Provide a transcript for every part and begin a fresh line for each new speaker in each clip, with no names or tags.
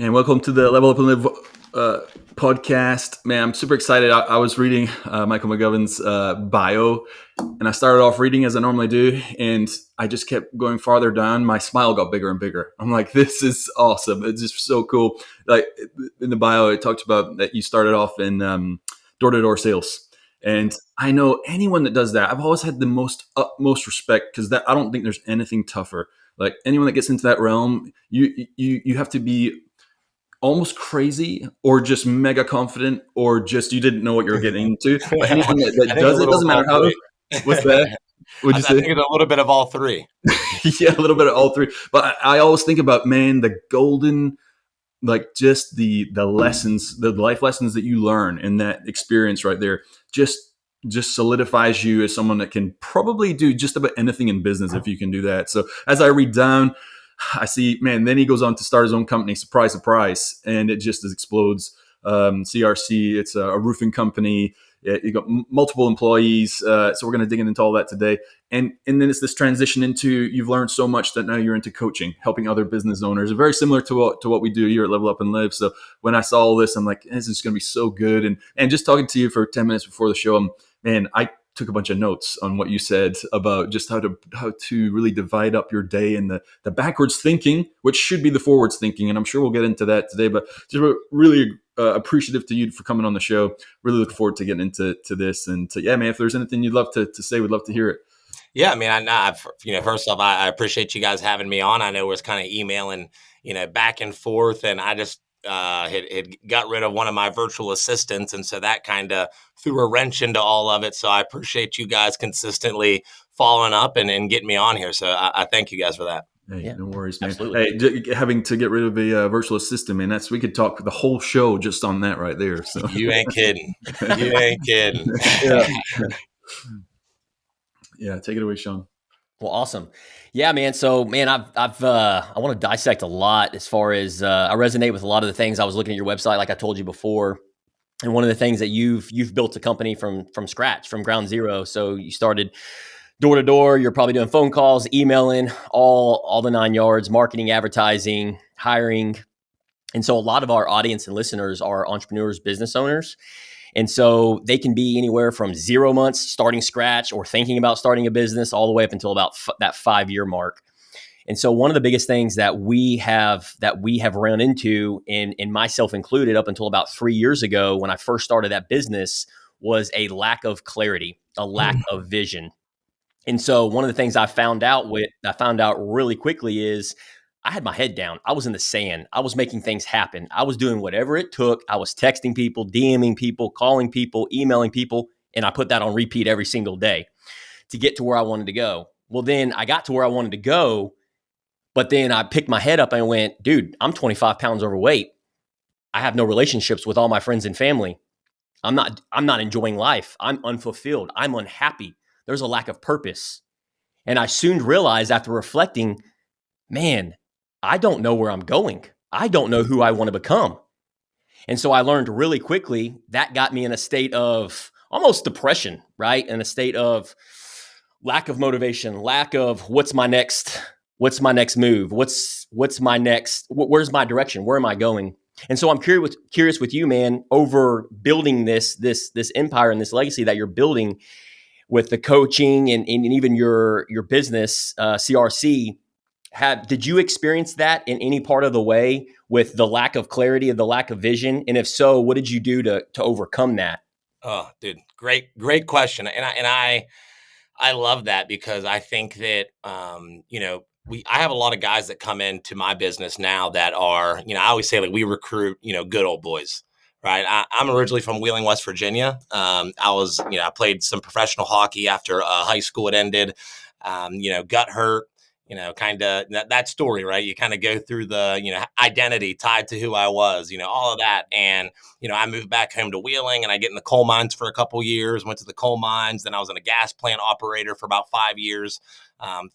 And welcome to the Level Up and Live podcast. Man, I'm super excited. I was reading Michael McGovern's bio, and I started off reading as I normally do, and I just kept going farther down. My smile got bigger and bigger. I'm like, this is awesome. It's just so cool. Like in the bio, it talks about that you started off in door-to-door sales. And I know anyone that does that, I've always had the utmost respect because that I don't think there's anything tougher. Like anyone that gets into that realm, you have to be almost crazy or just mega confident or just you didn't know what you were getting into. But anyone that does it, doesn't matter how. What's that? Would you
I
say?
think it's a little bit of all three.
Yeah, a little bit of all three. But I always think about, man, the golden, like just the lessons, the life lessons that you learn in that experience right there, just solidifies you as someone that can probably do just about anything in business if you can do that. So as I read down, I see, man, then he goes on to start his own company, surprise, surprise, and it just explodes. CRC, it's a roofing company. You got multiple employees. So we're going to dig into all that today. And then it's this transition into, you've learned so much that now you're into coaching, helping other business owners. Very similar to what we do here at Level Up and Live. So when I saw all this, I'm like, this is going to be so good. And just talking to you for 10 minutes before the show, I took a bunch of notes on what you said about just how to really divide up your day and the backwards thinking, which should be the forwards thinking. And I'm sure we'll get into that today, but just really appreciative to you for coming on the show. Really look forward to getting into this. And yeah, man, if there's anything you'd love to say, we'd love to hear it.
Yeah, I mean, first off, I appreciate you guys having me on. I know it was kind of emailing, back and forth, and I just had got rid of one of my virtual assistants, and so that kind of threw a wrench into all of it. So I appreciate you guys consistently following up and getting me on here. So I thank you guys for that.
Hey, yeah, no worries, man.
Absolutely.
Hey, having to get rid of a virtual assistant, man, we could talk the whole show just on that right there. So
you ain't kidding. You ain't kidding.
Yeah, take it away, Sean.
Well, awesome. Yeah, man. So, man, I want to dissect a lot as far as I resonate with a lot of the things. I was looking at your website, like I told you before, and one of the things that you've built a company from scratch, from ground zero. So you started door to door. You're probably doing phone calls, emailing, all the 9 yards, marketing, advertising, hiring. And so a lot of our audience and listeners are entrepreneurs, business owners. And so they can be anywhere from 0 months starting scratch or thinking about starting a business all the way up until about that 5-year mark. And so one of the biggest things that we have run into, and myself included, up until about 3 years ago when I first started that business, was a lack of clarity, a lack of vision. And so one of the things I found out really quickly is I had my head down. I was in the sand. I was making things happen. I was doing whatever it took. I was texting people, DMing people, calling people, emailing people, and I put that on repeat every single day to get to where I wanted to go. Well, then I got to where I wanted to go, but then I picked my head up and went, dude, I'm 25 pounds overweight. I have no relationships with all my friends and family. I'm not enjoying life. I'm unfulfilled. I'm unhappy. There's a lack of purpose. And I soon realized after reflecting, man, I don't know where I'm going. I don't know who I want to become. And so I learned really quickly that got me in a state of almost depression, right? In a state of lack of motivation, lack of what's my next move? Where's my direction? Where am I going? And so I'm curious with you, man, over building this empire and this legacy that you're building with the coaching and even your business, CRC. Did you experience that in any part of the way with the lack of clarity, the lack of vision? And if so, what did you do to overcome that?
Oh, dude, great question. And I love that because I think that, I have a lot of guys that come into my business now that are, I always say, like, we recruit, good old boys, right? I'm originally from Wheeling, West Virginia. I played some professional hockey after high school had ended, got hurt, kind of that story, right? You kind of go through the, identity tied to who I was, all of that. And, I moved back home to Wheeling and I get in the coal mines for a couple years, went to the coal mines. Then I was in a gas plant operator for about 5 years.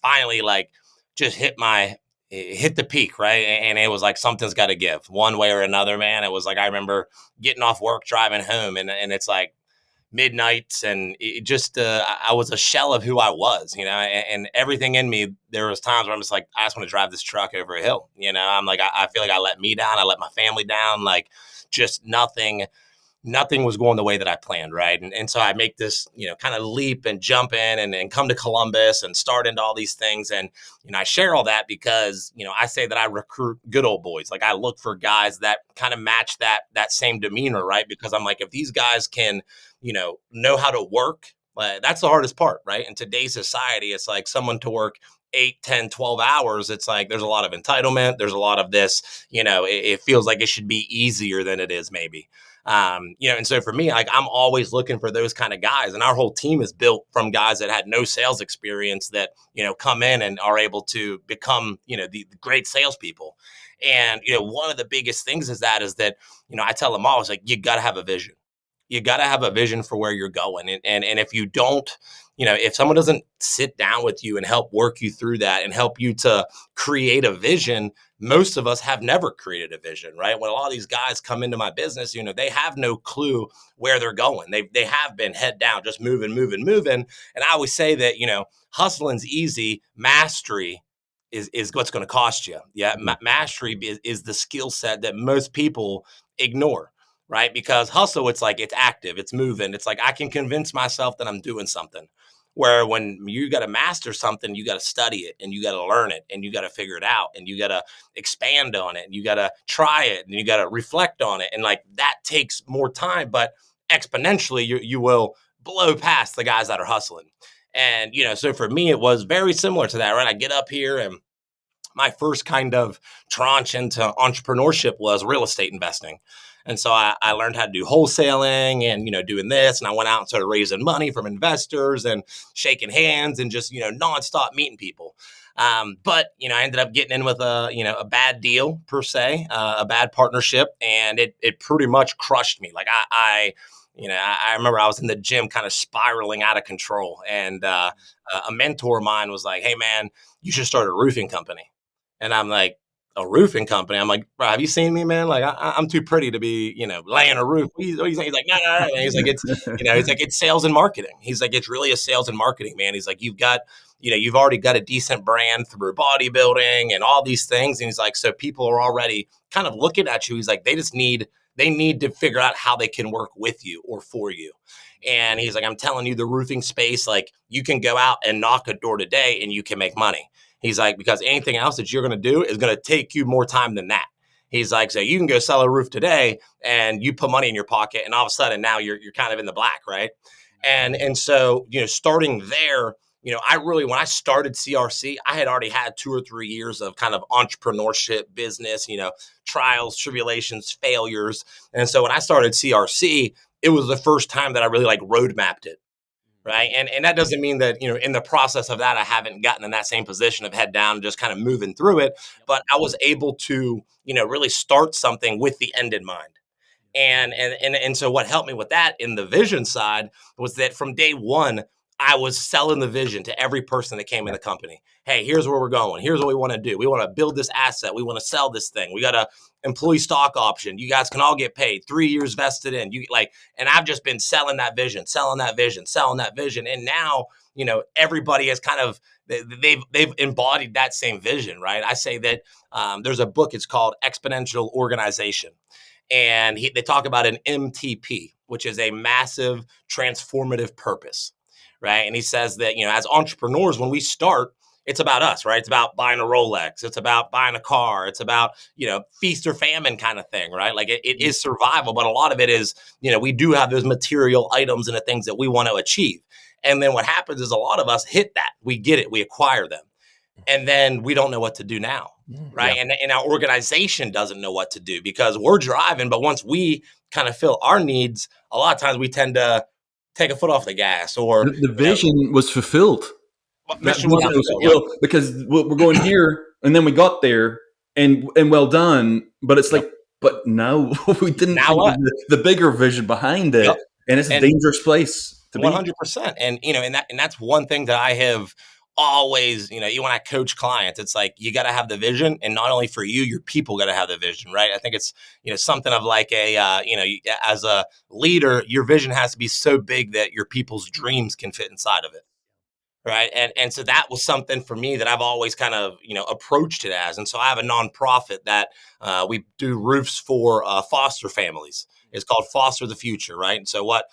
Finally, like, just hit the peak, right? And it was like, something's got to give one way or another, man. It was like, I remember getting off work, driving home, and it's like, midnights, and it just I was a shell of who I was, and everything in me. There was times where I'm just like, I just want to drive this truck over a hill. I'm like, I feel like I let me down, I let my family down, like just nothing was going the way that I planned, right? And so I make this, kind of leap and jump in and come to Columbus and start into all these things. And, I share all that because, I say that I recruit good old boys. Like I look for guys that kind of match that same demeanor, right? Because I'm like, if these guys can, know how to work, that's the hardest part, right? In today's society, it's like someone to work 8, 10, 12 hours. It's like, there's a lot of entitlement. There's a lot of this, it feels like it should be easier than it is maybe. And so for me, like I'm always looking for those kind of guys, and our whole team is built from guys that had no sales experience that, come in and are able to become, the great salespeople. And, one of the biggest things is that, I tell them all, it's like, you got to have a vision. You got to have a vision for where you're going. And if you don't, if someone doesn't sit down with you and help work you through that and help you to create a vision, most of us have never created a vision, right? When a lot of these guys come into my business, they have no clue where they're going. They have been head down, just moving. And I always say that, hustling's easy, mastery is what's going to cost you. Yeah. Mastery is the skill set that most people ignore. Right? Because hustle, it's like, it's active, it's moving. It's like, I can convince myself that I'm doing something. Where when you got to master something, you got to study it and you got to learn it and you got to figure it out and you got to expand on it and you got to try it and you got to reflect on it. And like that takes more time, but exponentially you will blow past the guys that are hustling. And, so for me, it was very similar to that, right? I get up here and my first kind of tranche into entrepreneurship was real estate investing. And so I learned how to do wholesaling and, doing this. And I went out and started raising money from investors and shaking hands and just, nonstop meeting people. But, I ended up getting in with a bad deal per se, a bad partnership. And it pretty much crushed me. Like I remember I was in the gym kind of spiraling out of control. And a mentor of mine was like, hey, man, you should start a roofing company. And I'm like, a roofing company? I'm like, bro, have you seen me, man? Like, I'm too pretty to be, laying a roof. He's like, no. And he's like, it's sales and marketing. He's like, it's really a sales and marketing, man. He's like, you've already got a decent brand through bodybuilding and all these things. And he's like, so people are already kind of looking at you. He's like, they need to figure out how they can work with you or for you. And he's like, I'm telling you, the roofing space, like you can go out and knock a door today and you can make money. He's like, because anything else that you're going to do is going to take you more time than that. He's like, so you can go sell a roof today and you put money in your pocket and all of a sudden now you're kind of in the black, right? And so, starting there, when I started CRC, I had already had 2 or 3 years of kind of entrepreneurship business, trials, tribulations, failures. And so when I started CRC, it was the first time that I really like road mapped it. Right. And that doesn't mean that, in the process of that, I haven't gotten in that same position of head down and just kind of moving through it. But I was able to, really start something with the end in mind. And so what helped me with that in the vision side was that from day one, I was selling the vision to every person that came in the company. Hey, here's where we're going. Here's what we want to do. We want to build this asset. We want to sell this thing. We got a employee stock option. You guys can all get paid 3 years vested in and I've just been selling that vision. And now, everybody has kind of, they've embodied that same vision, right? I say that there's a book, it's called Exponential Organization. And they talk about an MTP, which is a massive transformative purpose, right? And he says that, as entrepreneurs, when we start, it's about us, right? It's about buying a Rolex. It's about buying a car. It's about, feast or famine kind of thing, right? Like it is survival, but a lot of it is, we do have those material items and the things that we want to achieve. And then what happens is a lot of us hit that. We get it. We acquire them. And then we don't know what to do now. Right. Yeah. And our organization doesn't know what to do because we're driving. But once we kind of fill our needs, a lot of times we tend to take a foot off the gas or
the vision was fulfilled.
Mission was fulfilled,
because we're going here and then we got there and well done. But it's like, but now we didn't
now
think
what?
Of the bigger vision behind it. And it's a dangerous place to be.
100%. And, and that's one thing that I have always, even when I coach clients, it's like, you got to have the vision, and not only for you, your people got to have the vision, right? I think it's, something of like as a leader, your vision has to be so big that your people's dreams can fit inside of it. Right. And so that was something for me that I've always kind of, approached it as. And so I have a nonprofit that we do roofs for foster families. It's called Foster the Future. Right. And so what,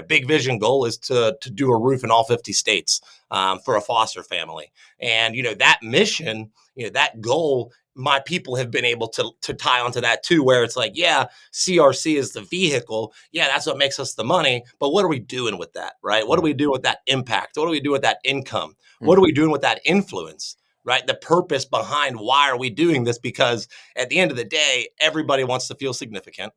big vision goal is to do a roof in all 50 states for a foster family. And, that mission, that goal, my people have been able to tie onto that too, where it's like, yeah, CRC is the vehicle. Yeah, that's what makes us the money. But what are we doing with that, right? What do we do with that impact? What do we do with that income? What are we doing with that influence, right? The purpose behind why are we doing this? Because at the end of the day, everybody wants to feel significant.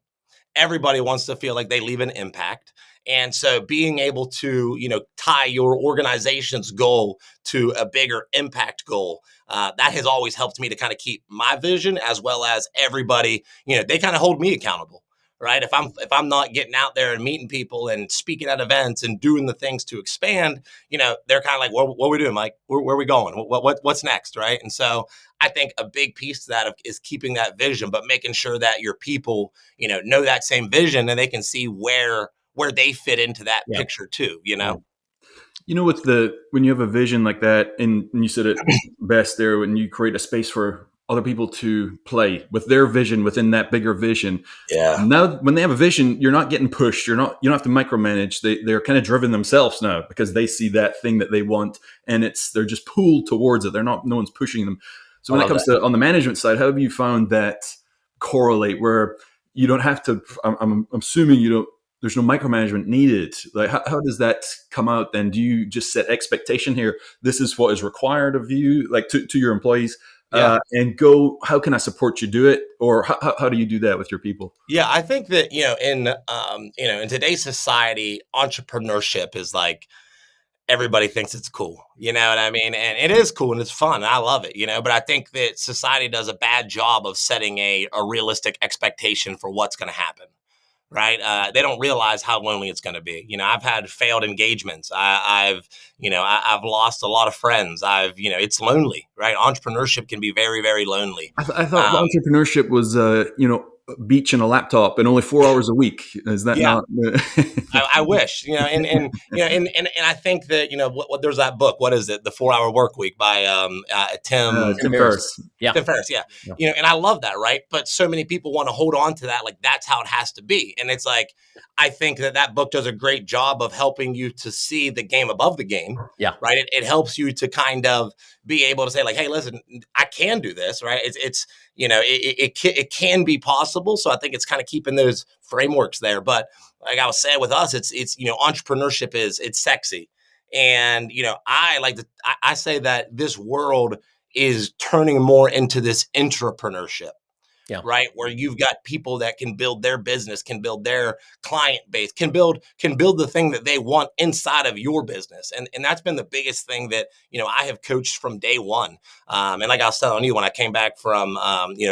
Everybody wants to feel like they leave an impact. And so being able to, tie your organization's goal to a bigger impact goal, that has always helped me to kind of keep my vision, as well as everybody, they kind of hold me accountable. Right. If I'm not getting out there and meeting people and speaking at events and doing the things to expand, they're kind of like, what are we doing, Mike? Where are we going? What's next? Right. And so I think a big piece to that is keeping that vision, but making sure that your people, know that same vision, and they can see where they fit into that
Yeah.
picture too.
Yeah.
With when you have a vision like that, and you said it best there, when you create a space for other people to play with their vision within that bigger vision.
Yeah.
Now, when they have a vision, you're not getting pushed. You don't have to micromanage. They're kind of driven themselves now because they see that thing that they want, and they're just pulled towards it. No one's pushing them. So
I
when it
love
comes
that.
to on the management side, how have you found that correlate where you don't have to? I'm assuming you don't. There's no micromanagement needed. Like, how does that come out then? Do you just set expectation here? This is what is required of you, like to your employees,
Yeah.
and go, how can I support you do it? Or how do you do that with your people?
Yeah, I think that in today's society, entrepreneurship is like, everybody thinks it's cool. You know what I mean? And it is cool and it's fun. And I love it. But I think that society does a bad job of setting a realistic expectation for what's going to happen. Right? They don't realize how lonely it's going to be. I've had failed engagements. I've lost a lot of friends. It's lonely, right? Entrepreneurship can be very, very lonely.
I thought
Um,
entrepreneurship was, a beach and a laptop and only 4 hours a week. Is that
yeah,
not?
I wish, and I think that, there's that book. What is it? The 4 Hour Work Week by Tim.
Tim
Tim
Ferriss.
Ferriss.
Yeah.
Tim Ferriss, yeah.
Yeah.
And I love that, right? But so many people want to hold on to that, like that's how it has to be. And it's like, I think that book does a great job of helping you to see the game above the game,
Yeah.
right? It helps you to kind of be able to say like, hey, listen, I can do this, right? It's it can be possible. So I think it's kind of keeping those frameworks there. But like I was saying with us, it's entrepreneurship it's sexy. And I say that this world is turning more into this intrapreneurship,
Yeah.
right? Where you've got people that can build their business, can build their client base, can build the thing that they want inside of your business. And that's been the biggest thing that, I have coached from day one. And like I was telling you, when I came back from,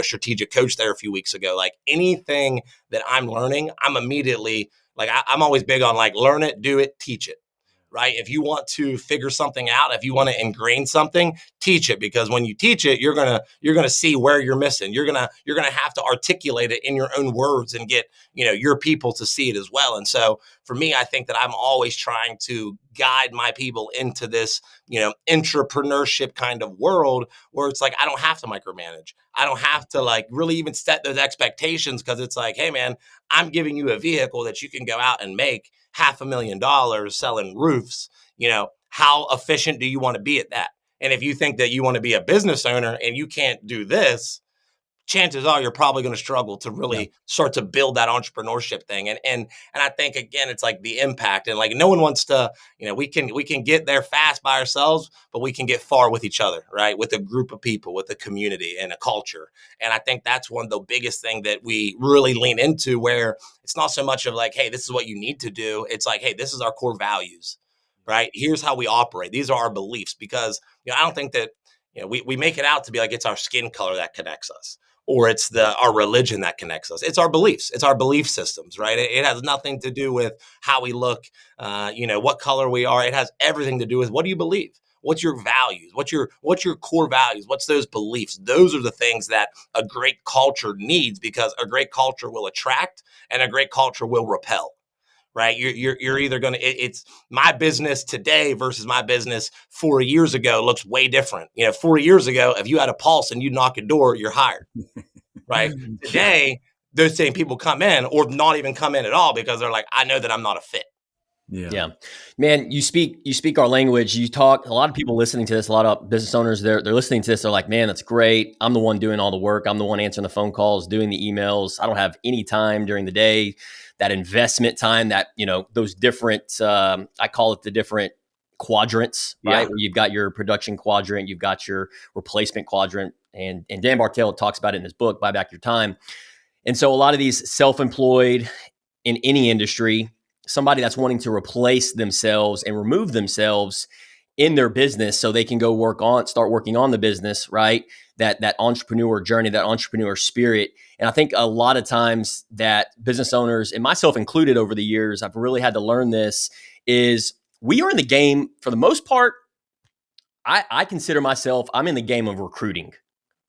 strategic coach there a few weeks ago, like anything that I'm learning, I'm immediately like, I'm always big on like, learn it, do it, teach it. Right. If you want to figure something out, if you want to ingrain something, teach it, because when you teach it, you're gonna see where you're missing. You're gonna have to articulate it in your own words and get, your people to see it as well. And so for me, I think that I'm always trying to guide my people into this, entrepreneurship kind of world where it's like, I don't have to micromanage. I don't have to like really even set those expectations, because it's like, hey man, I'm giving you a vehicle that you can go out and make $500,000 selling roofs. How efficient do you want to be at that? And if you think that you want to be a business owner and you can't do this, chances are you're probably going to struggle to
Yeah.
really start to build that entrepreneurship thing. And I think again, it's like the impact, and like no one wants to, we can get there fast by ourselves, but we can get far with each other, right? With a group of people, with a community and a culture. And I think that's one of the biggest thing that we really lean into, where it's not so much of like, hey, this is what you need to do. It's like, hey, this is our core values, right? Here's how we operate. These are our beliefs. Because, I don't think that, we make it out to be like it's our skin color that connects us, or it's our religion that connects us. It's our beliefs. It's our belief systems, right? It has nothing to do with how we look, what color we are. It has everything to do with, what do you believe? What's your values? What's your core values? What's those beliefs? Those are the things that a great culture needs, because a great culture will attract and a great culture will repel. Right? You're either going to, it's my business today versus my business 4 years ago looks way different. 4 years ago, if you had a pulse and you knock a door, you're hired. Right?
Yeah.
Today, those same people come in or not even come in at all because they're like, I know that I'm not a fit.
Yeah.
Yeah, man, you speak our language. You talk, a lot of people listening to this, a lot of business owners, they're listening to this. They're like, man, that's great. I'm the one doing all the work. I'm the one answering the phone calls, doing the emails. I don't have any time during the day, that investment time, that, those different, I call it the different quadrants, right?
Yeah.
Where you've got your production quadrant, you've got your replacement quadrant. And Dan Bartel talks about it in his book, Buy Back Your Time. And so a lot of these self-employed in any industry, somebody that's wanting to replace themselves and remove themselves in their business so they can go start working on the business, right? That entrepreneur journey, that entrepreneur spirit. And I think a lot of times that business owners, and myself included over the years, I've really had to learn this, is we are in the game for the most part. I consider myself, I'm in the game of recruiting.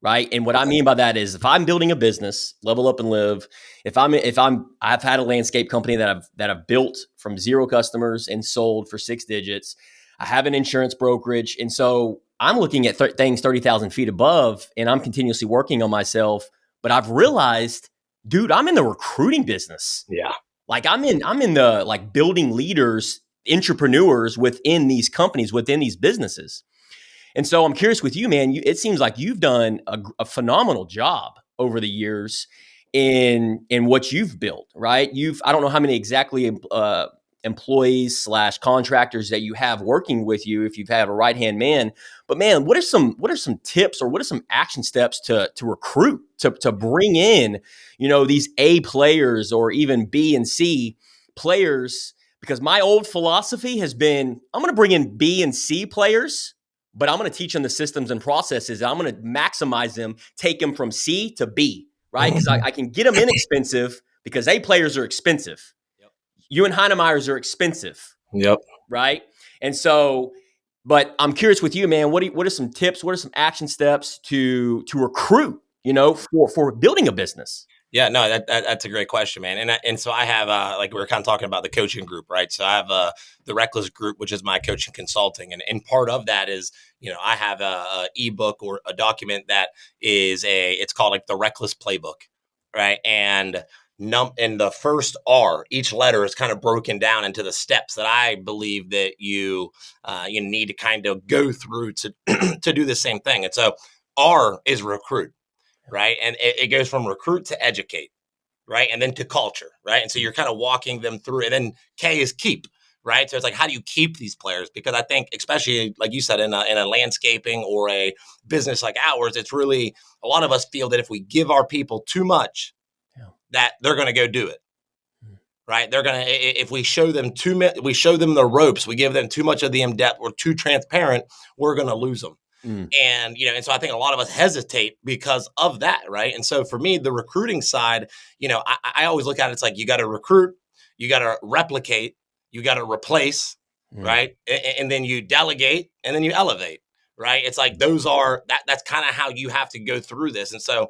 Right. And what I mean by that is, if I'm building a business, Level Up and Live, I've had a landscape company that I've built from 0 customers and sold for 6 digits. I have an insurance brokerage. And so I'm looking at things 30,000 feet above, and I'm continuously working on myself. But I've realized, dude, I'm in the recruiting business.
Yeah.
Like I'm in the like building leaders, entrepreneurs within these companies, within these businesses. And so I'm curious with you, man. It seems like you've done a phenomenal job over the years in what you've built, right? I don't know how many exactly employees / contractors that you have working with you, if you've had a right hand man. But man, what are some tips, or what are some action steps to recruit, to bring in these A players, or even B and C players? Because my old philosophy has been, I'm going to bring in B and C players, but I'm going to teach them the systems and processes. I'm going to maximize them, take them from C to B, right? Because I can get them inexpensive, because A players are expensive. Yep. You and Heinemeyers are expensive.
Yep.
Right. And so, but I'm curious with you, man, what are some tips? What are some action steps to recruit, for building a business?
Yeah, no, that's a great question, man. And so I have, like we were kind of talking about the coaching group, right? So I have the Reckless group, which is my coaching consulting, and part of that is, I have a ebook or a document that it's called like the Reckless Playbook, right? And the first R, each letter is kind of broken down into the steps that I believe that you need to kind of go through to to do the same thing. And so R is recruit. Right. And it goes from recruit to educate, right? And then to culture, right? And so you're kind of walking them through. And then K is keep, right? So it's like, how do you keep these players? Because I think, especially like you said, in a landscaping or a business like ours, it's really, a lot of us feel that if we give our people too much, that they're going to go do it. Right. They're going to, if we show them we show them the ropes, we give them too much of the in-depth, we're too transparent, we're going to lose them. And, and so I think a lot of us hesitate because of that. Right. And so for me, the recruiting side, I always look at it, it's like, you got to recruit, you got to replicate, you got to replace, right. And then you delegate, and then you elevate. Right. It's like, that's kind of how you have to go through this. And so,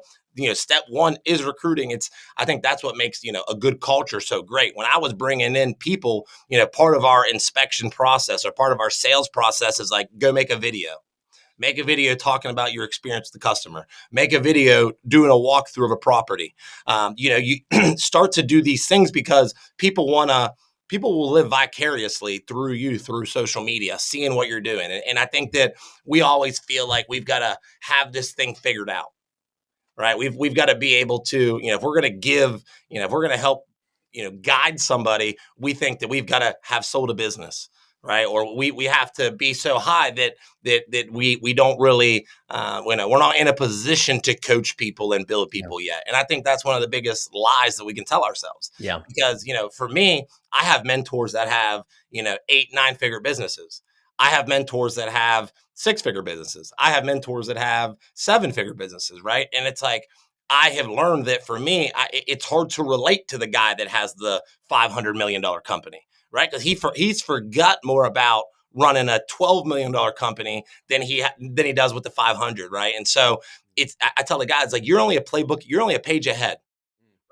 step one is recruiting. I think that's what makes, a good culture so great. When I was bringing in people, part of our inspection process or part of our sales process is like, go make a video. Make a video talking about your experience with the customer. Make a video doing a walkthrough of a property. You start to do these things because people will live vicariously through you, through social media, seeing what you're doing. And I think that we always feel like we've got to have this thing figured out, right? We've got to be able to, if we're going to give, if we're going to help, guide somebody, we think that we've got to have sold a business. Right. Or we have to be so high that we don't really, we're not in a position to coach people and build people yet. And I think that's one of the biggest lies that we can tell ourselves.
Yeah.
Because, for me, I have mentors that have, 8-9-figure businesses. I have mentors that have 6-figure businesses. I have mentors that have 7-figure businesses. Right. And it's like, I have learned that for me, it's hard to relate to the guy that has the $500 million company. Right. Because he's forgot more about running a $12 million company than he does with the 500, right? And so I tell the guys, like, you're only a playbook, you're only a page ahead,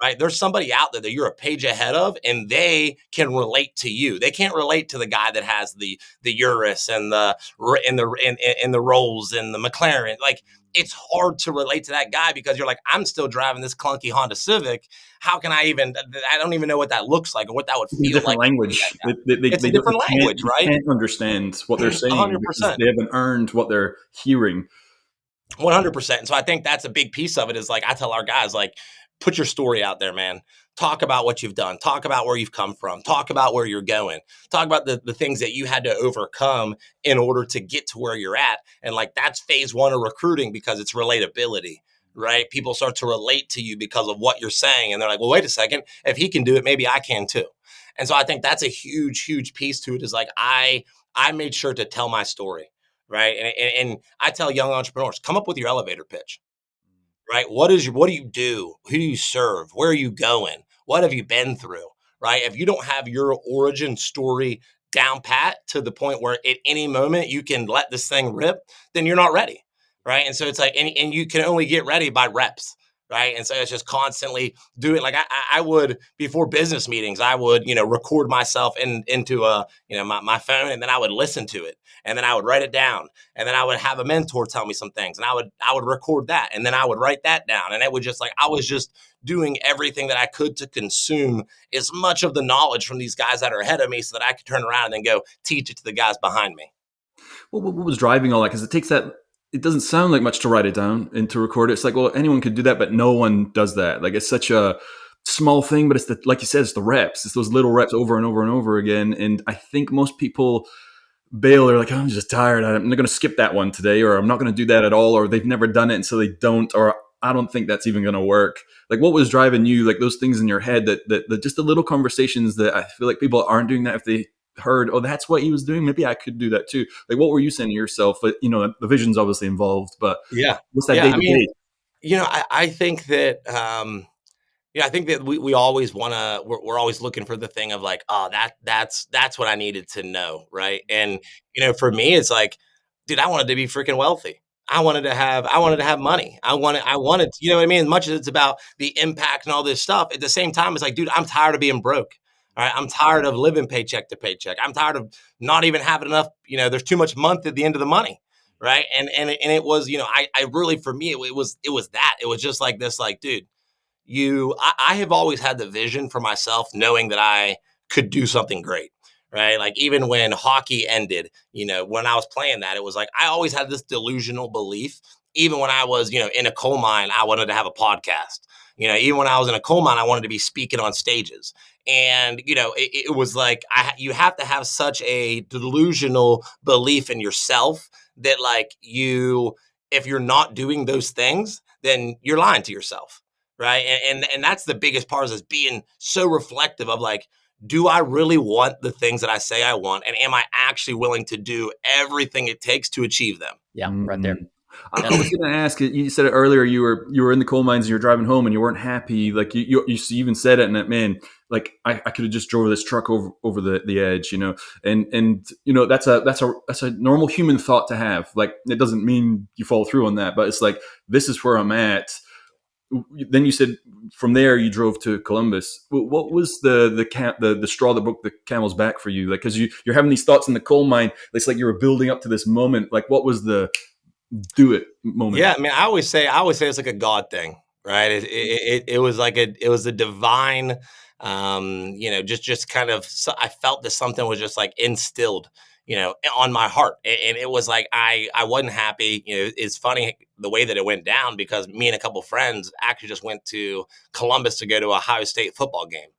right? There's somebody out there that you're a page ahead of, and they can relate to you. They can't relate to the guy that has the Urus and the Rolls and the McLaren. Like, it's hard to relate to that guy because you're like, I'm still driving this clunky Honda Civic. How can I don't even know what that looks like or what that would
It's a
feel
different
like to be that
language.
guy. It's a
You
different
can't,
language,
you
right?
can't understand what they're saying because
100%.
they haven't earned what they're hearing.
100%. And so I think that's a big piece of it is like, I tell our guys, like, put your story out there, man. Talk about what you've done. Talk about where you've come from. Talk about where you're going. Talk about the things that you had to overcome in order to get to where you're at. And like, that's phase one of recruiting because it's relatability, right? People start to relate to you because of what you're saying. And they're like, well, wait a second. If he can do it, maybe I can too. And so I think that's a huge, huge piece to it is like, I made sure to tell my story. Right. And I tell young entrepreneurs, come up with your elevator pitch, right? What do you do? Who do you serve? Where are you going? What have you been through? Right. If you don't have your origin story down pat to the point where at any moment you can let this thing rip, then you're not ready. Right. And so it's like, and you can only get ready by reps. Right. And so it's just constantly do it. Like I would before business meetings, I would, record myself into my phone, and then I would listen to it, and then I would write it down, and then I would have a mentor tell me some things, and I would record that, and then I would write that down, and it would just like I was just doing everything that I could to consume as much of the knowledge from these guys that are ahead of me, so that I could turn around and then go teach it to the guys behind me.
What was driving all that? Because it takes that. It doesn't sound like much to write it down and to record it. It's like, well, anyone could do that, but no one does that. Like, it's such a small thing, but it's like you said, it's the reps. It's those little reps over and over and over again. And I think most people bail. They're like, oh, I'm just tired. I'm not going to skip that one today, or I'm not going to do that at all, or they've never done it, and so they don't, or I don't think that's even going to work. Like, what was driving you? Like those things in your head that just the little conversations that I feel like people aren't doing that. If they heard, oh, that's what he was doing, maybe I could do that too. Like, what were you saying to yourself? But the vision's obviously involved, but
Yeah.
what's that
Yeah.
day
I
to
mean,
day?
I think that, I think that we always want to, we're always looking for the thing of like, oh, that's what I needed to know. Right. And, for me, it's like, dude, I wanted to be freaking wealthy. I wanted to have money. I wanted, you know what I mean? As much as it's about the impact and all this stuff, at the same time, it's like, dude, I'm tired of being broke. All right. I'm tired of living paycheck to paycheck. I'm tired of not even having enough, there's too much month at the end of the money. Right. And it was, I really, for me, it was that. It was just like this, like, dude, I have always had the vision for myself, knowing that I could do something great. Right. Like, even when hockey ended, when I was playing that, it was like I always had this delusional belief. Even when I was, in a coal mine, I wanted to have a podcast. Even when I was in a coal mine, I wanted to be speaking on stages. And, it was like you have to have such a delusional belief in yourself that, like, if you're not doing those things, then you're lying to yourself. Right. And that's the biggest part, is being so reflective of like, do I really want the things that I say I want? And am I actually willing to do everything it takes to achieve them?
Yeah, right
Mm.
there.
I was going to ask. You said it earlier. You were in the coal mines and you were driving home and you weren't happy. Like you even said it, and that, man, like I could have just drove this truck over the edge, and that's a normal human thought to have. Like, it doesn't mean you follow through on that, but it's like, this is where I'm at. Then you said from there you drove to Columbus. What was the straw that broke the camel's back for you? Like, because you're having these thoughts in the coal mine. It's like you were building up to this moment. Like, what was the do it moment?
Yeah, I mean, I always say it's like a God thing, right? It was like it was a divine, just kind of. So I felt that something was just like instilled, on my heart, and it was like I wasn't happy. It's funny the way that it went down, because me and a couple friends actually just went to Columbus to go to a Ohio State football game.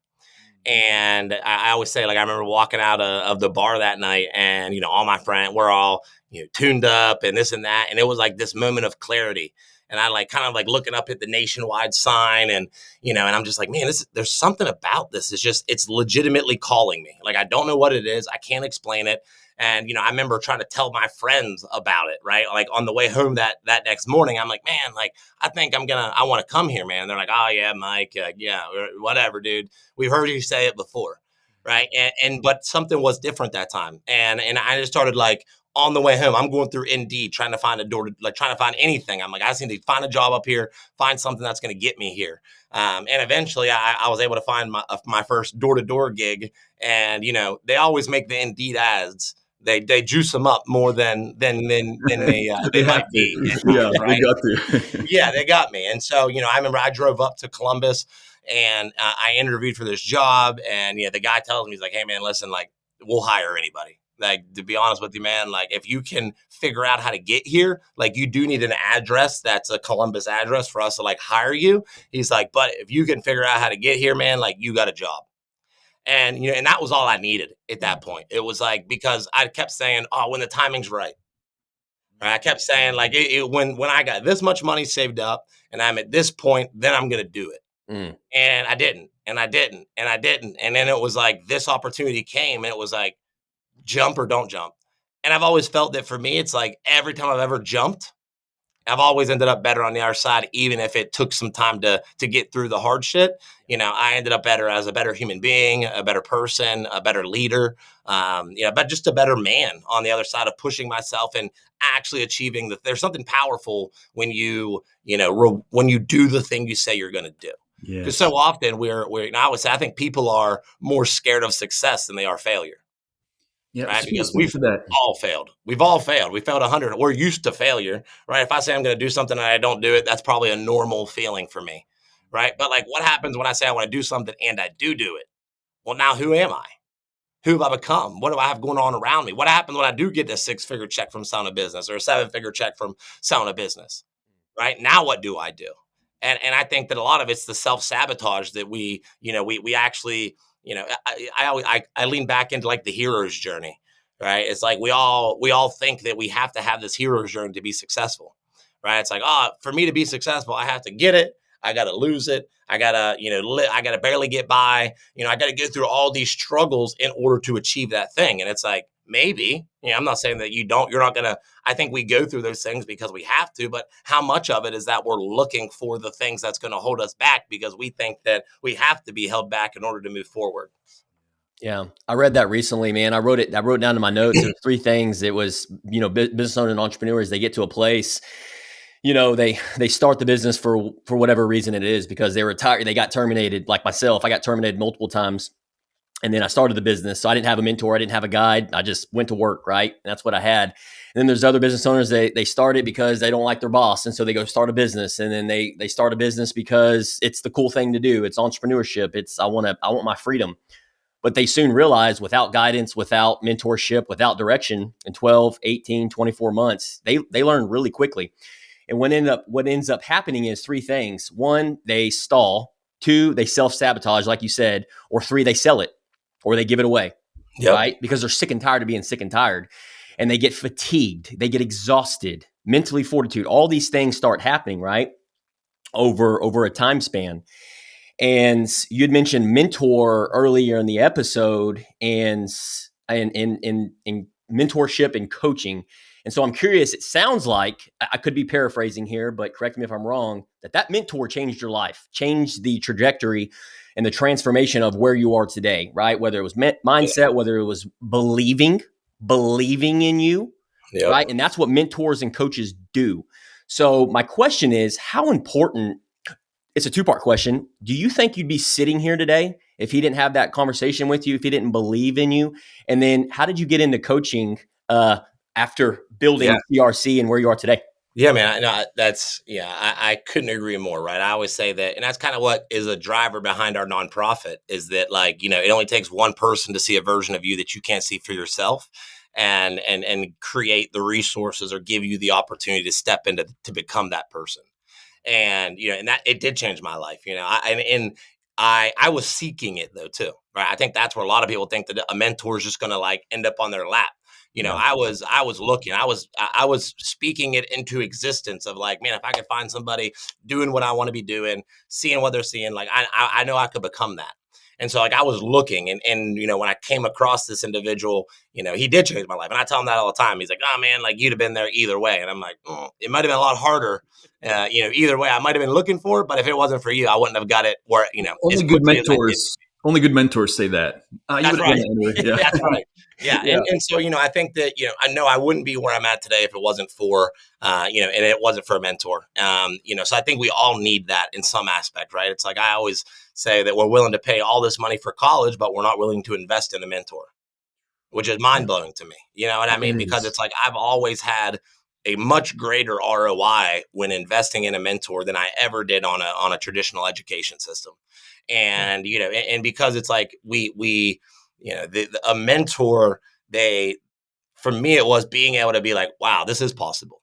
And I always say, like, I remember walking out of the bar that night, and, all my friends, we're all, tuned up and this and that. And it was like this moment of clarity. And I like kind of like looking up at the nationwide sign, and, and I'm just like, man, there's something about this. It's legitimately calling me. Like, I don't know what it is. I can't explain it. And, I remember trying to tell my friends about it, right? Like, on the way home that next morning, I'm like, man, like, I think I want to come here, man. And they're like, oh yeah, Mike. Yeah, whatever, dude. We've heard you say it before. right? But something was different that time, and I just started like on the way home. I'm going through Indeed trying to find a door to like trying to find anything. I'm like, I just need to find a job up here, find something that's going to get me here. And eventually, I was able to find my first door to door gig, and they always make the Indeed ads. They juice them up more than
They
they
have
might
to.
be,
Yeah, they
right?
got to.
Yeah, they got me. And so, I remember I drove up to Columbus and I interviewed for this job. And, the guy tells me, he's like, hey, man, listen, like, we'll hire anybody. Like, to be honest with you, man, like, if you can figure out how to get here, like, you do need an address that's a Columbus address for us to, like, hire you. He's like, but if you can figure out how to get here, man, like, you got a job. And, and that was all I needed at that point. It was like, because I kept saying, oh, when the timing's right. Right? I kept saying like when I got this much money saved up and I'm at this point, then I'm gonna do it.
Mm.
And I didn't, and I didn't, and I didn't. And then it was like this opportunity came and it was like jump or don't jump. And I've always felt that for me, it's like every time I've ever jumped, I've always ended up better on the other side, even if it took some time to get through the hard shit. I ended up better as a better human being, a better person, a better leader, but just a better man on the other side of pushing myself and actually achieving that. There's something powerful when when you do the thing you say you're going to do. Because
Yes.
so often I always say I think people are more scared of success than they are failure.
Yeah.
Right? Because
Speak to that.
all failed. We've all failed. We failed 100. We're used to failure, right? If I say I'm going to do something and I don't do it, that's probably a normal feeling for me, right? But like, what happens when I say I want to do something and I do it? Well, now who am I? Who have I become? What do I have going on around me? What happens when I do get a 6-figure check from selling a business or a 7-figure check from selling a business? Right now, what do I do? And I think that a lot of it's the self-sabotage that we actually, I lean back into like the hero's journey, right? It's like we all think that we have to have this hero's journey to be successful, right? It's like, oh, for me to be successful, I have to get it, I got to lose it, I gotta, I gotta barely get by, I gotta go through all these struggles in order to achieve that thing. And it's like, maybe, I'm not saying that you're not gonna. I think we go through those things because we have to, but how much of it is that we're looking for the things that's going to hold us back because we think that we have to be held back in order to move forward?
Yeah, I read that recently, man. I wrote down in my notes. There's 3 things. It was, business owners and entrepreneurs, they get to a place, they start the business for whatever reason it is, because they retire, they got terminated. Like myself, I got terminated multiple times. And then I started the business. So I didn't have a mentor. I didn't have a guide. I just went to work, right? And that's what I had. And then there's other business owners, they start it because they don't like their boss. And so they go start a business. And then they start a business because it's the cool thing to do. It's entrepreneurship. I want my freedom. But they soon realize, without guidance, without mentorship, without direction, in 12, 18, 24 months, they learn really quickly. And what ends up happening is 3 things. 1, they stall. 2, they self-sabotage, like you said. Or 3, they sell it or they give it away,
Yep.
right? Because they're sick and tired of being sick and tired. And they get fatigued. They get exhausted. Mentally fortitude. All these things start happening, right? Over a time span. And you'd mentioned mentor earlier in the episode, and mentorship and coaching. And so I'm curious, it sounds like, I could be paraphrasing here, but correct me if I'm wrong, that mentor changed your life, changed the trajectory and the transformation of where you are today, right? Whether it was mindset, whether it was believing in you,
Yep.
right? And that's what mentors and coaches do. So my question is, how important, it's a 2-part question. Do you think you'd be sitting here today if he didn't have that conversation with you, if he didn't believe in you? And then how did you get into coaching after building CRC and where you are today?
Yeah, man. I couldn't agree more. Right. I always say that. And that's kind of what is a driver behind our nonprofit, is that, like, it only takes one person to see a version of you that you can't see for yourself, and create the resources or give you the opportunity to step into to become that person. And, and that it did change my life, I was seeking it though, too. Right. I think that's where a lot of people think that a mentor is just going to like end up on their lap. I was looking, I was speaking it into existence of like, man, if I could find somebody doing what I want to be doing, seeing what they're seeing, like, I know I could become that. And so, like, I was looking, and when I came across this individual, he did change my life. And I tell him that all the time. He's like, oh man, like, you'd have been there either way. And I'm like, it might've been a lot harder. Either way, I might've been looking for it, but if it wasn't for you, I wouldn't have got it where, as
Only good
quickly as I did.
mentors Only good mentors say that. You
That's
would have done
right.
that anyway. Yeah.
That's right. Yeah.
Yeah.
And so, I think that, I know I wouldn't be where I'm at today if it wasn't for, and it wasn't for a mentor. So I think we all need that in some aspect, right? It's like I always say that we're willing to pay all this money for college, but we're not willing to invest in a mentor, which is mind
Yeah.
blowing to me. You know what I
It
mean? Because
is.
it's like I've always had a much greater ROI when investing in a mentor than I ever did on a traditional education system.
Yeah.
And and because it's like we a mentor, they for me it was being able to be like, wow, this is possible,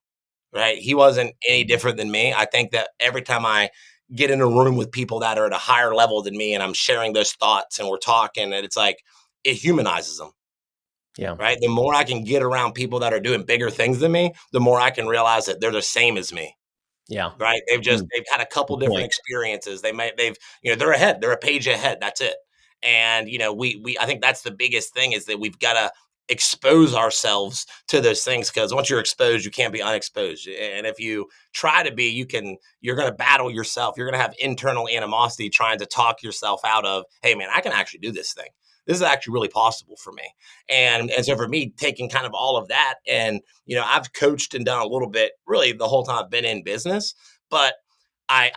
right? He wasn't any different than me. I think that every time I get in a room with people that are at a higher level than me and I'm sharing those thoughts and we're talking, and it's like it humanizes them,
Yeah.
right? The more I can get around people that are doing bigger things than me, the more I can realize that they're the same as me,
Yeah.
right? They've had a couple
Good
different
point.
experiences. They've they're ahead. They're a page ahead. That's it. And we I think that's the biggest thing is that we've got to expose ourselves to those things, because once you're exposed, you can't be unexposed. And if you try to be, you're going to battle yourself. You're going to have internal animosity trying to talk yourself out of, hey man, I can actually do this thing. This is actually really possible for me. And so for me, taking kind of all of that, and I've coached and done a little bit really the whole time I've been in business, but I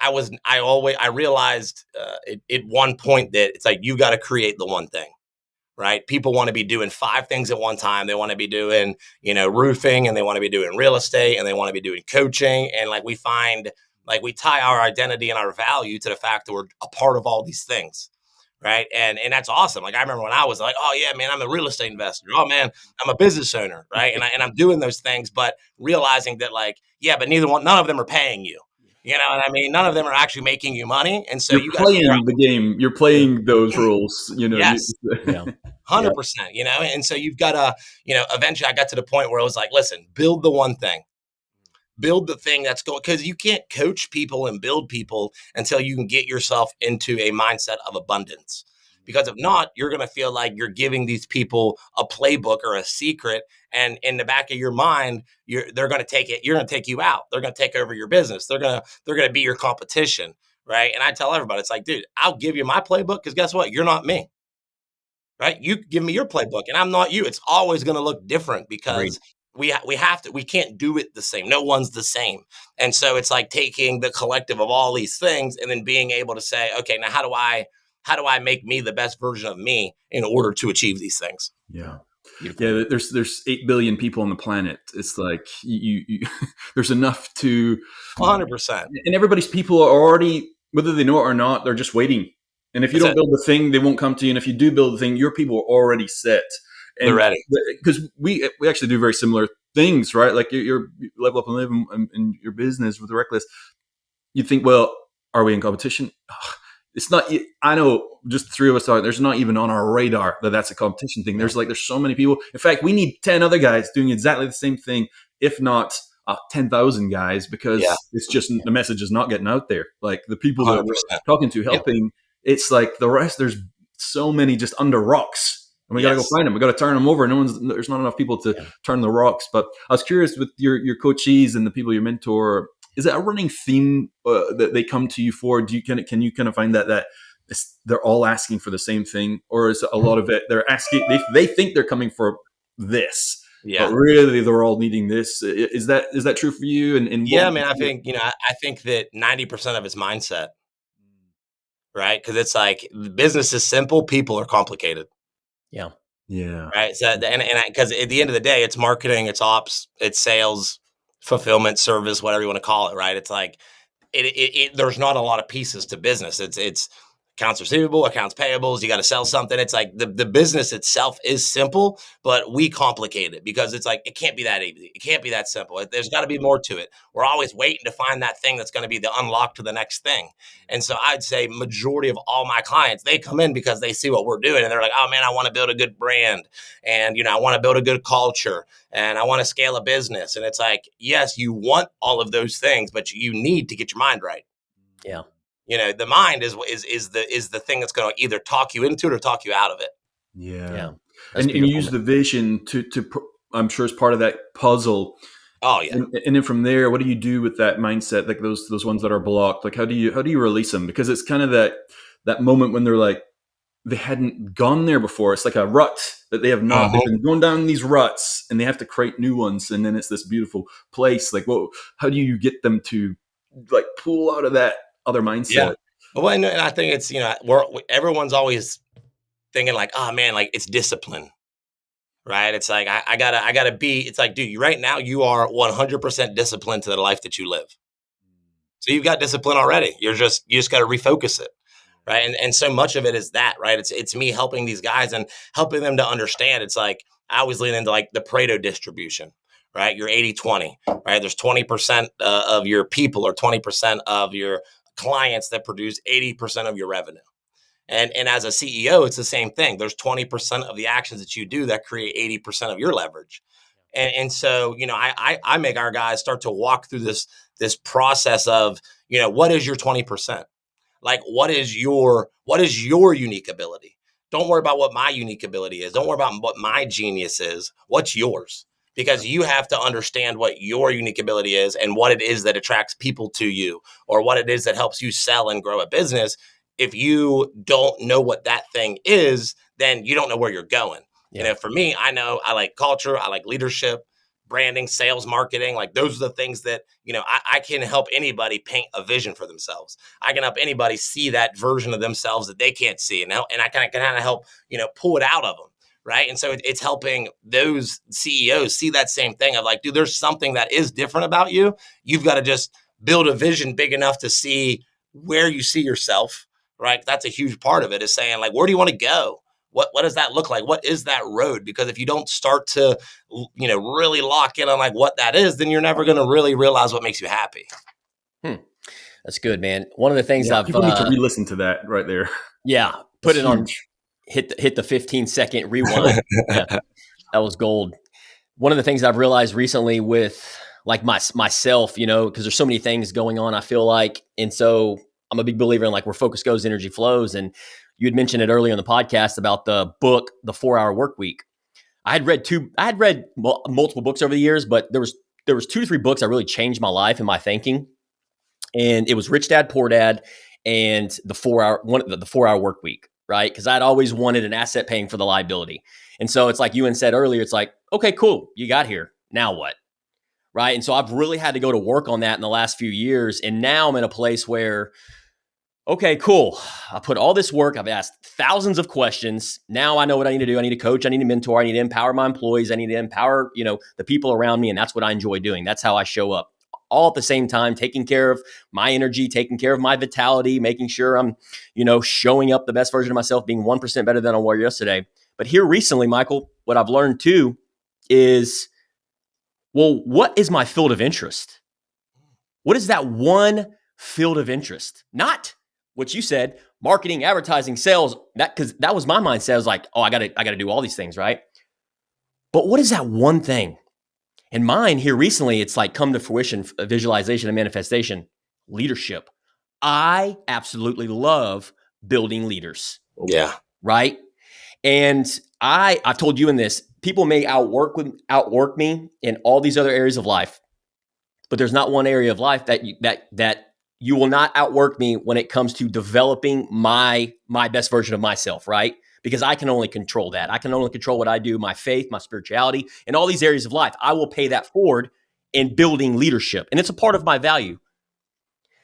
realized at one point that it's like you got to create the one thing, right? People want to be doing 5 things at one time. They want to be doing roofing, and they want to be doing real estate, and they want to be doing coaching, and like we tie our identity and our value to the fact that we're a part of all these things. Right. And that's awesome. Like I remember when I was like, oh yeah, man, I'm a real estate investor. Oh man, I'm a business owner. Right. And I'm doing those things, but realizing that like, yeah, but none of them are paying you. You know what I mean? None of them are actually making you money. And so
You're
you got to figure
playing
out,
the game. You're playing those roles.
yes,
Yeah.
100%, and so you've got to, eventually I got to the point where I was like, listen, build the one thing. Build the thing that's going, because you can't coach people and build people until you can get yourself into a mindset of abundance. Because if not, you're going to feel like you're giving these people a playbook or a secret, and in the back of your mind, they're going to take it. You're going to take you out. They're going to take over your business. They're going to be your competition, right? And I tell everybody, it's like, dude, I'll give you my playbook, because guess what? You're not me, right? You give me your playbook and I'm not you. It's always going to look different,
Agreed.
because we can't do it the same. No one's the same. And so it's like taking the collective of all these things and then being able to say, okay, now how do I make me the best version of me in order to achieve these things?
Yeah.
Beautiful.
Yeah, there's 8 billion people on the planet. It's like there's enough to,
100%.
and everybody's people are already, whether they know it or not, they're just waiting. And if you
That's
don't
it.
build the thing, they won't come to you. And if you do build the thing, your people are already set.
They're
And
ready.
because we actually do very similar things, right? Like you level up and live in your business with Reckless. You think, well, are we in competition? It's not. I know, just the three of us are. There's not even on our radar that that's a competition thing. There's so many people. In fact, we need 10 other guys doing exactly the same thing, if not 10,000 guys, because
Yeah.
it's just the message is not getting out there. Like the people that we're
100%.
talking to,
Yep.
helping. It's like the rest. There's so many just under rocks, and we got to go
Yes.
find them. We got to turn them over. There's not enough people to turn the rocks. But I was curious with your coachees and the people you mentor. Is that a running theme that they come to you for? Can you kind of find that they're all asking for the same thing, or is a lot of it they're asking? They think they're coming for this, but
Yeah.
really they're all needing this. Is that true for you? And what
Yeah,
would
man. I
you
think, I think that 90% of it's mindset, right? Because it's like the business is simple, people are complicated.
Yeah.
Yeah.
Right. So, and because at the end of the day, it's marketing, it's ops, it's sales, fulfillment, service, whatever you want to call it. Right. It's like there's not a lot of pieces to business. It's accounts receivable, accounts payables. You got to sell something. It's like the business itself is simple, but we complicate it because it's like it can't be that easy. It can't be that simple. There's got to be more to it. We're always waiting to find that thing that's going to be the unlock to the next thing. And so I'd say majority of all my clients, they come in because they see what we're doing and they're like, oh man, I want to build a good brand, and I want to build a good culture, and I want to scale a business. And it's like, yes, you want all of those things, but you need to get your mind right.
Yeah.
The mind is the thing that's going to either talk you into it or talk you out of it.
Yeah.
Yeah. That's
And you
beautiful.
use the vision I'm sure it's part of that puzzle.
Oh yeah.
And then from there, what do you do with that mindset? Like those ones that are blocked, like how do you release them? Because it's kind of that moment when they're like, they hadn't gone there before. It's like a rut that they have not. They've been going down these ruts, and they have to create new ones. And then it's this beautiful place. Like, well, how do you get them to like pull out of that other
Yeah.
mindset?
Well, and I think it's, everyone's always thinking like, oh man, like it's discipline, right? It's like, I gotta be, it's like, dude, right now you are 100% disciplined to the life that you live. So you've got discipline already. You just got to refocus it. Right. And so much of it is that, right. It's me helping these guys and helping them to understand. It's like, I always lean into like the Pareto distribution, right? You're 80-20, right? There's 20% of your people or 20% of your clients that produce 80% of your revenue. And as a CEO, it's the same thing. There's 20% of the actions that you do that create 80% of your leverage. And so, I make our guys start to walk through this process of, what is your 20%? Like, what is your unique ability? Don't worry about what my unique ability is. Don't worry about what my genius is. What's yours? Because you have to understand what your unique ability is and what it is that attracts people to you, or what it is that helps you sell and grow a business. If you don't know what that thing is, then you don't know where you're going.
Yeah.
For me, I know I like culture, I like leadership, branding, sales, marketing. Like, those are the things that, I can help anybody paint a vision for themselves. I can help anybody see that version of themselves that they can't see. And I can kind of help, pull it out of them. Right. And so it's helping those CEOs see that same thing of like, dude, there's something that is different about you. You've got to just build a vision big enough to see where you see yourself. Right. That's a huge part of it, is saying like, where do you want to go? What does that look like? What is that road? Because if you don't start to, really lock in on like what that is, then you're never going to really realize what makes you happy.
That's good, man. One of the things I've
people need to re-listen to that right there.
Put
That's
it on,
huge.
hit the 15-second rewind. Yeah, that was gold. One of the things I've realized recently with like myself, because there's so many things going on, I feel like, and so I'm a big believer in like where focus goes, energy flows. And you had mentioned it earlier in the podcast about the book, The 4-Hour Workweek. I had read multiple books over the years, but there was 2 to 3 books that really changed my life and my thinking. And it was Rich Dad, Poor Dad, and the 4-Hour Work Week, right? Because I'd always wanted an asset paying for the liability. And so it's like you said earlier, it's like, okay, cool, you got here. Now what? Right. And so I've really had to go to work on that in the last few years. And now I'm in a place where, okay, cool. I put all this work. I've asked thousands of questions. Now I know what I need to do. I need to coach. I need to mentor. I need to empower my employees. I need to empower, the people around me. And that's what I enjoy doing. That's how I show up. All at the same time, taking care of my energy, taking care of my vitality, making sure I'm, showing up the best version of myself, being 1% better than I was yesterday. But here recently, Michael, what I've learned too is, well, what is my field of interest? What is that one field of interest? Not what you said, marketing, advertising, sales, because that was my mindset. I was like, oh, I gotta do all these things, right? But what is that one thing? And mine here recently, it's like come to fruition, visualization and manifestation, leadership. I absolutely love building leaders.
Yeah.
Right. And I've told you in this, people may outwork me in all these other areas of life, but there's not one area of life that you will not outwork me when it comes to developing my best version of myself, right? Because I can only control that. I can only control what I do, my faith, my spirituality, and all these areas of life. I will pay that forward in building leadership. And it's a part of my value.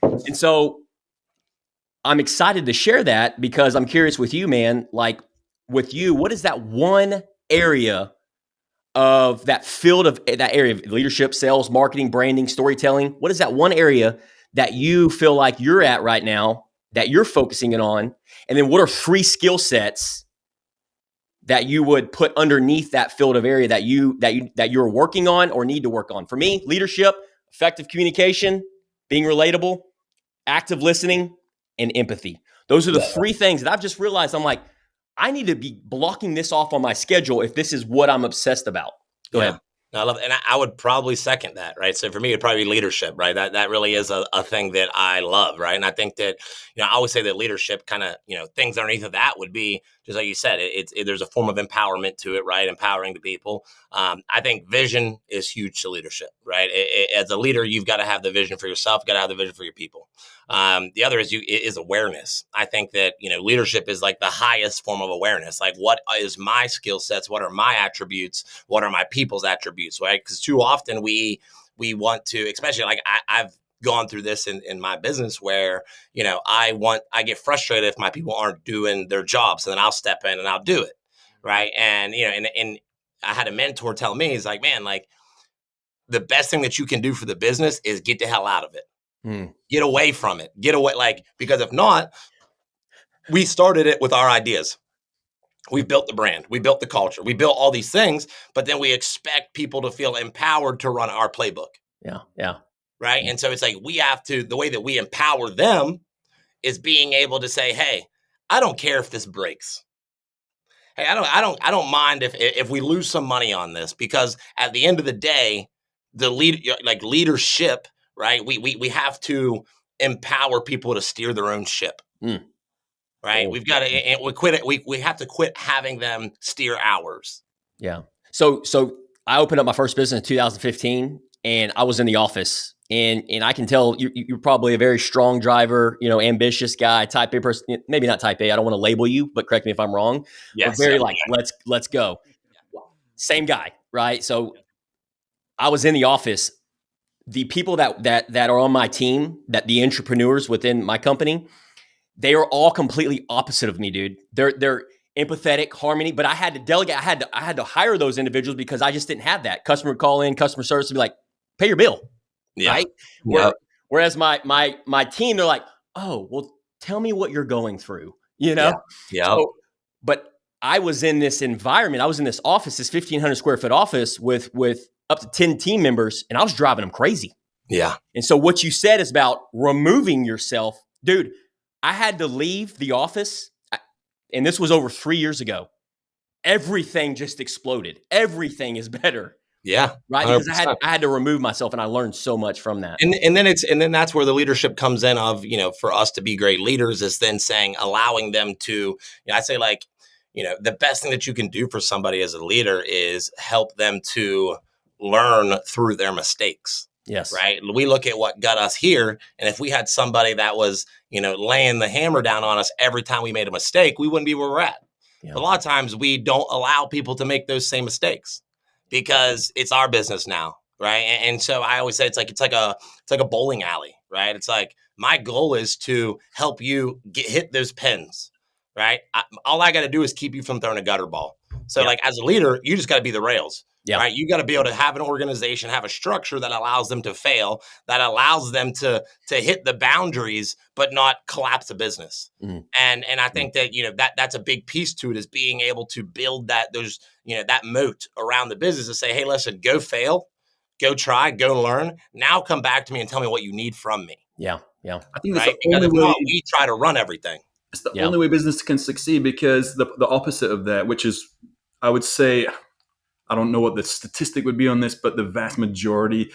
And so I'm excited to share that because I'm curious with you, man, like with you, what is that one area of that field of that area of leadership, sales, marketing, branding, storytelling? What is that one area that you feel like you're at right now that you're focusing it on? And then what are 3 skill sets that you would put underneath that field of area that you're working on or need to work on? For me, leadership, effective communication, being relatable, active listening, and empathy. Those are the 3 things that I've just realized. I'm like, I need to be blocking this off on my schedule if this is what I'm obsessed about. Go ahead.
I love it. And I would probably second that, right? So for me, it'd probably be leadership, right? That really is a thing that I love, right? And I think that, I always say that leadership kind of, things underneath of that would be, just like you said, there's a form of empowerment to it, right? Empowering the people. I think vision is huge to leadership, right? As a leader, you've got to have the vision for yourself, got to have the vision for your people. The other is awareness. I think that, leadership is like the highest form of awareness. Like, what is my skill sets? What are my attributes? What are my people's attributes, right? Because too often we want to, especially like I've gone through this in my business where, I get frustrated if my people aren't doing their jobs, and then I'll step in and I'll do it. Right. And, and I had a mentor tell me, he's like, man, like the best thing that you can do for the business is get the hell out of it. Get away from it. Get away. Like, because if not, we started it with our ideas. We built the brand, we built the culture, we built all these things, but then we expect people to feel empowered to run our playbook.
Yeah. Yeah.
Right. And so it's like, we have to, the way that we empower them is being able to say, hey, I don't care if this breaks. Hey, I don't mind if we lose some money on this, because at the end of the day, leadership, right? We have to empower people to steer their own ship. Right. We've got to, and we quit it. We have to quit having them steer ours.
Yeah. So I opened up my first business in 2015, and I was in the office, and I can tell you're probably a very strong driver, ambitious guy, type A person. Maybe not type A. I don't want to label you, but correct me if I'm wrong.
Yes.
But very let's go. Same guy, right? So I was in the office. The people that are on my team, that the entrepreneurs within my company, they are all completely opposite of me, dude. They're empathetic, harmony, but I had to delegate. I had to hire those individuals because I just didn't have that. Customer would call in, customer service would be like, pay your bill.
Yeah.
Right?
Yeah.
Whereas my team, they're like, oh, well, tell me what you're going through,
Yeah.
So, but I was in this environment. I was in this office, this 1,500 square foot office with up to 10 team members, and I was driving them crazy.
Yeah.
And so what you said is about removing yourself, dude. I had to leave the office, and this was over 3 years ago. Everything just exploded. Everything is better.
Yeah.
Right. 100%. Because I had to remove myself, and I learned so much from that.
And then that's where the leadership comes in of, for us to be great leaders is then allowing them to, I say like, the best thing that you can do for somebody as a leader is help them to learn through their mistakes.
Yes.
Right. We look at what got us here. And if we had somebody that was, laying the hammer down on us every time we made a mistake, we wouldn't be where we're at. Yeah. But a lot of times we don't allow people to make those same mistakes because it's our business now. Right. And so I always say it's like a bowling alley. Right. It's like my goal is to help you hit those pins. Right. All I got to do is keep you from throwing a gutter ball. So like as a leader, you just got to be the rails. Yeah. Right. You got to be able to have an organization, have a structure that allows them to fail, that allows them to hit the boundaries, but not collapse the business. Mm-hmm. And I think that, that's a big piece to it, is being able to build that moat around the business to say, hey, listen, go fail, go try, go learn. Now come back to me and tell me what you need from me.
Yeah. Yeah.
I think that's the only way
we try to run everything.
It's the only way business can succeed, because the opposite of that, which is, I would say, I don't know what the statistic would be on this, but the vast majority,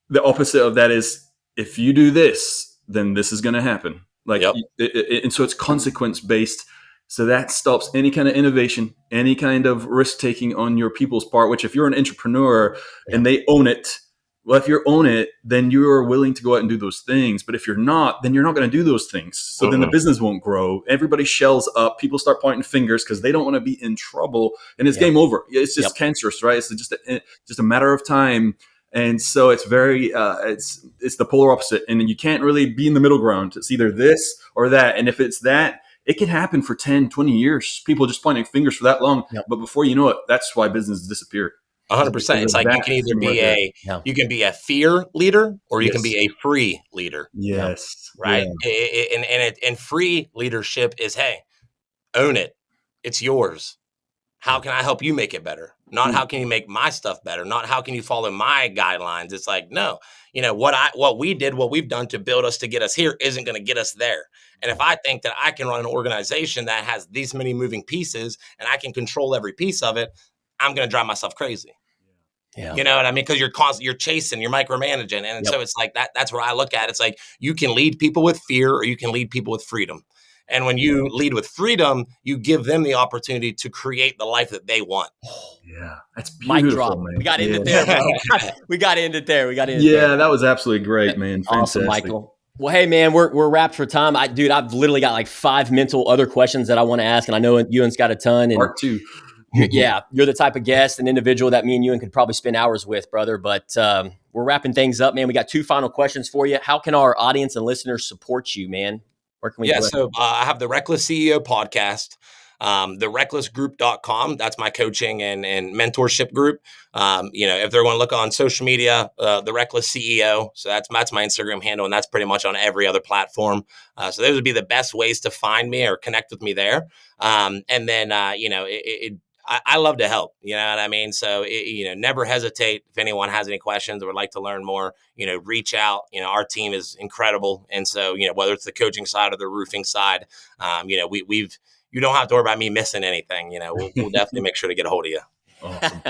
the opposite of that is, if you do this, then this is going to happen. Like, and so it's consequence based. So that stops any kind of innovation, any kind of risk taking on your people's part, which if you're an entrepreneur and they own it, well, if you own it, then you are willing to go out and do those things. But if you're not, then you're not going to do those things. So then the business won't grow. Everybody shells up. People start pointing fingers because they don't want to be in trouble. And it's game over. It's just cancerous, right? It's just a matter of time. And so it's very, it's the polar opposite. And you can't really be in the middle ground. It's either this or that. And if it's that, it can happen for 10, 20 years. People just pointing fingers for that long. But before you know it, that's why business disappeared.
100%. It's like you can either be you can be a fear leader, or you can be a free leader.
Yes.
Right. Yeah. And free leadership is, hey, own it. It's yours. How can I help you make it better? Not how can you make my stuff better? Not how can you follow my guidelines? It's like, no, what we've done to build us to get us here isn't going to get us there. And if I think that I can run an organization that has these many moving pieces and I can control every piece of it, I'm going to drive myself crazy.
Yeah.
You know what I mean? Because you're chasing, you're micromanaging. And so it's like that's where I look at it. It's like you can lead people with fear or you can lead people with freedom. And when you lead with freedom, you give them the opportunity to create the life that they want.
Yeah, that's
Mic
beautiful,
drop.
man.
We got to end it
Yeah.
there, bro. We got to end it there.
Yeah, that was absolutely great, man.
Awesome,
Fantastic.
Michael. Well, hey, man, we're wrapped for time. Dude, I've literally got like 5 mental other questions that I want to ask, and I know Ewan's got a ton. And
Part 2.
you're the type of guest and individual that me and Ewan could probably spend hours with, brother. But we're wrapping things up, man. We got 2 final questions for you. How can our audience and listeners support you, man? Where can we?
So I have the Reckless CEO podcast. The recklessgroup.com. That's my coaching and mentorship group. If they're going to look on social media, the Reckless CEO. So that's my Instagram handle, and that's pretty much on every other platform. So those would be the best ways to find me or connect with me there. And then, I love to help, you know what I mean? So, never hesitate. If anyone has any questions or would like to learn more, reach out. Our team is incredible. And so, whether it's the coaching side or the roofing side, you don't have to worry about me missing anything. We'll definitely make sure to get a hold of you.
Awesome.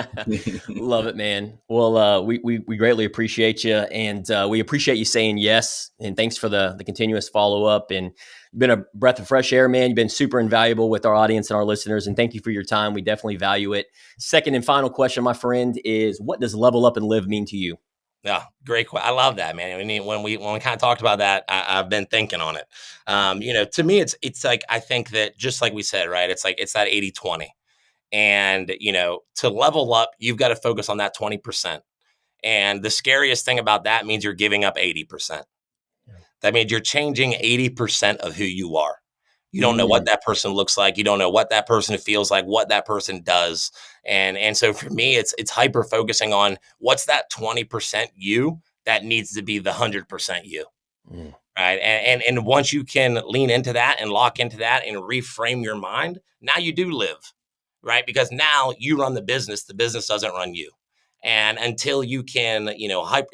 Love it, man. Well, we greatly appreciate you, and we appreciate you saying yes. And thanks for the continuous follow up. And you've been a breath of fresh air, man. You've been super invaluable with our audience and our listeners. And thank you for your time. We definitely value it. Second and final question, my friend, is what does level up and live mean to you?
Yeah, great. I love that, man. When we kind of talked about that, I've been thinking on it. To me, it's like, I think that just like we said, right? It's like, it's that 80-20. And, to level up, you've got to focus on that 20%. And the scariest thing about that means you're giving up 80%. That means you're changing 80% of who you are. You don't know what that person looks like. You don't know what that person feels like, what that person does. And so for me, it's hyper focusing on what's that 20% you that needs to be the 100% you. Right. And once you can lean into that and lock into that and reframe your mind, now you do live. Right. Because now you run the business doesn't run you. And until you can,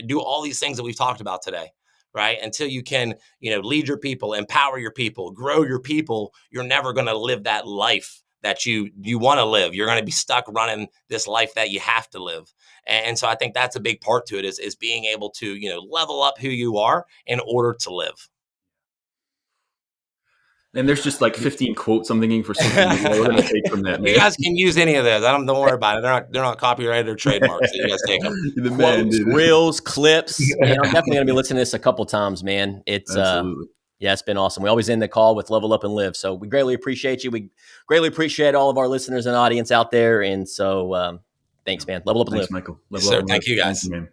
do all these things that we've talked about today, right? Until you can, lead your people, empower your people, grow your people, you're never going to live that life that you want to live. You're going to be stuck running this life that you have to live. And so I think that's a big part to it is being able to, level up who you are in order to live.
And there's just like 15 quotes I'm thinking for something we're going to take from that, man.
You guys can use any of those. Don't worry about it. They're not copyrighted or trademarked. So you guys take them.
Quotes, reels, clips. Man, I'm definitely going to be listening to this a couple times, man. It's
Absolutely.
It's been awesome. We always end the call with level up and live. So we greatly appreciate you. We greatly appreciate all of our listeners and audience out there. And so thanks, man. Level up and live.
Thanks, Michael.
Yes, sir. Thank you, guys.
Thank you, man.